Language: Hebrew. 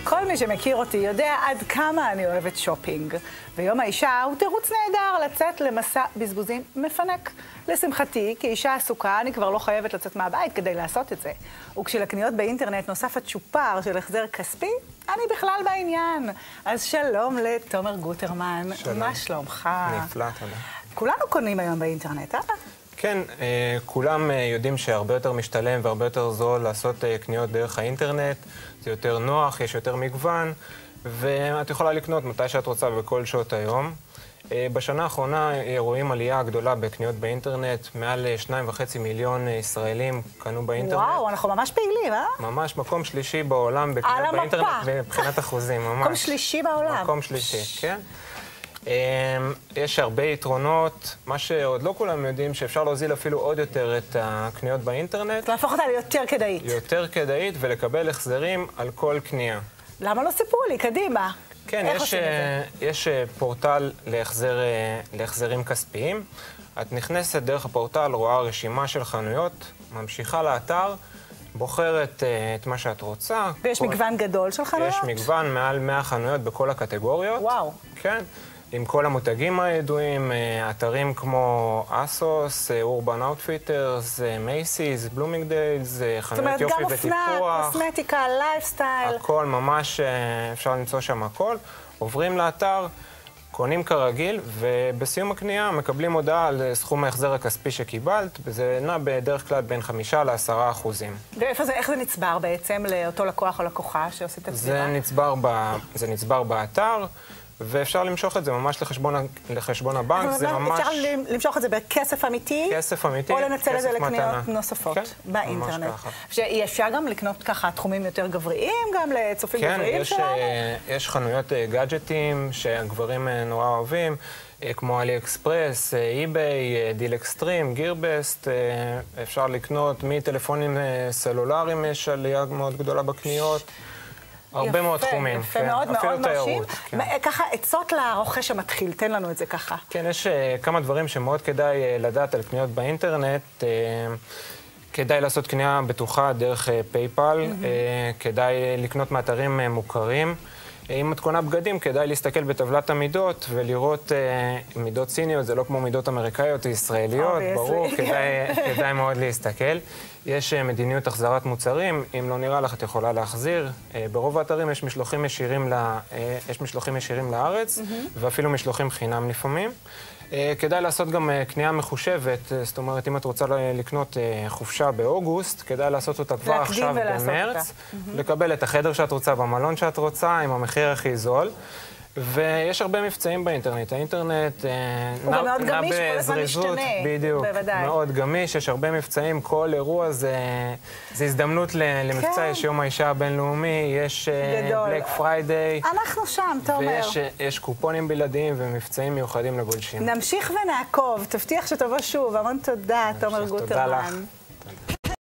כל מי שמכיר אותי יודע עד כמה אני אוהבת שופינג. ויום האישה הוא תירוץ נהדר לצאת למסע בזבוזים מפנק. לשמחתי, כאישה עסוקה, אני כבר לא חייבת לצאת מהבית כדי לעשות את זה. וכשלקניות באינטרנט נוסף הצ'ופר של החזר כספי, אני בכלל בעניין. אז שלום לתומר גוטרמן. שלום. מה שלומך? נפלא, תודה. כולנו קונים היום באינטרנט, אה? כן, כולם יודעים שהרבה יותר משתלם והרבה יותר זול לעשות קניות דרך האינטרנט. זה יותר נוח, יש יותר מגוון, ואת יכולה לקנות מתי שאת רוצה בכל שעות היום. בשנה האחרונה רואים עלייה גדולה בקניות באינטרנט. מעל 2.5 מיליון ישראלים קנו באינטרנט. וואו, אנחנו ממש פעילים, אה? ממש מקום שלישי בעולם בקניות באינטרנט מבחינת אחוזים, ממש. מקום שלישי בעולם. מקום שלישי, כן. יש הרבה יתרונות, מה שעוד לא כולם יודעים, שאפשר להוזיל אפילו עוד יותר את הקניות באינטרנט. להפוך אותה ליותר כדאית. יותר כדאית ולקבל החזרים על כל קנייה. למה לא סיפרו לי? קדימה. כן, יש פורטל להחזרים כספיים. את נכנסת דרך הפורטל, רואה רשימה של חנויות, ממשיכה לאתר, בוחרת את מה שאת רוצה. ויש מגוון גדול של חנויות? יש מגוון, מעל 100 חנויות בכל הקטגוריות. וואו. כן. עם כל המותגים הידועים, אתרים כמו אסוס, אורבן אאוטפיטרס, מייסיס, בלומינגדיילס, חנויות יופי וטיפוח. זאת אומרת, גם אופנה, קוסמטיקה, לייפסטייל. הכל, ממש אפשר למצוא שם הכל. עוברים לאתר, קונים כרגיל, ובסיום הקנייה מקבלים הודעה על סכום ההחזר הכספי שקיבלת, וזה נע בדרך כלל בין 5–10%. ואיך זה נצבר בעצם לאותו לקוח או לקוחה שעושה את הצבירה? זה נצבר באתר. ואפשר למשוך את זה ממש לחשבון הבנק, זה ממש... אפשר למשוך את זה בכסף אמיתי? כסף אמיתי, או לנצל את זה לקניות נוספות באינטרנט. ממש ככה. אפשר גם לקנות ככה תחומים יותר גבריים, גם לצופים גבריים שלנו? כן, יש חנויות גאדג'טים שהגברים נורא אוהבים, כמו אלי אקספרס, איביי, דיל אקסטרים, גירבסט, אפשר לקנות מטלפונים סלולריים, יש עלייה מאוד גדולה בקניות. הרבה מאוד תחומים. יפה מאוד, מאוד מרשים. כן. ככה, עצות לרוכש המתחיל, תן לנו את זה ככה. כן, יש כמה דברים שמאוד כדאי לדעת על קניות באינטרנט. כדאי לעשות קנייה בטוחה דרך פייפל, כדאי לקנות מאתרים מוכרים. אם את קונה בגדים, כדאי להסתכל בטבלת המידות ולראות מידות סיניות, זה לא כמו מידות אמריקאיות או ישראליות, ברור, כדאי מאוד להסתכל. יש מדיניות החזרת מוצרים, אם לא נראה לך את יכולה להחזיר. ברוב האתרים יש משלוחים ישירים לארץ, ואפילו משלוחים חינם לפעמים. כדאי לעשות גם קנייה מחושבת, זאת אומרת, אם את רוצה לקנות חופשה באוגוסט, כדאי לעשות אותה כבר עכשיו במרץ, לקבל את החדר שאת רוצה במלון שאת רוצה, עם המחיר הכי זול. ויש הרבה מבצעים באינטרנט. האינטרנט נע בזריזות, בדיוק, מאוד גמיש, יש הרבה מבצעים, כל אירוע זה הזדמנות למבצע, יש יום האישה הבינלאומי, יש בלק פריידיי. אנחנו שם, תומר. ויש קופונים בלעדיים ומבצעים מיוחדים לגולשים. נמשיך ונעקוב, תבטיח שתבוא שוב, המון תודה, תומר גוטרמן.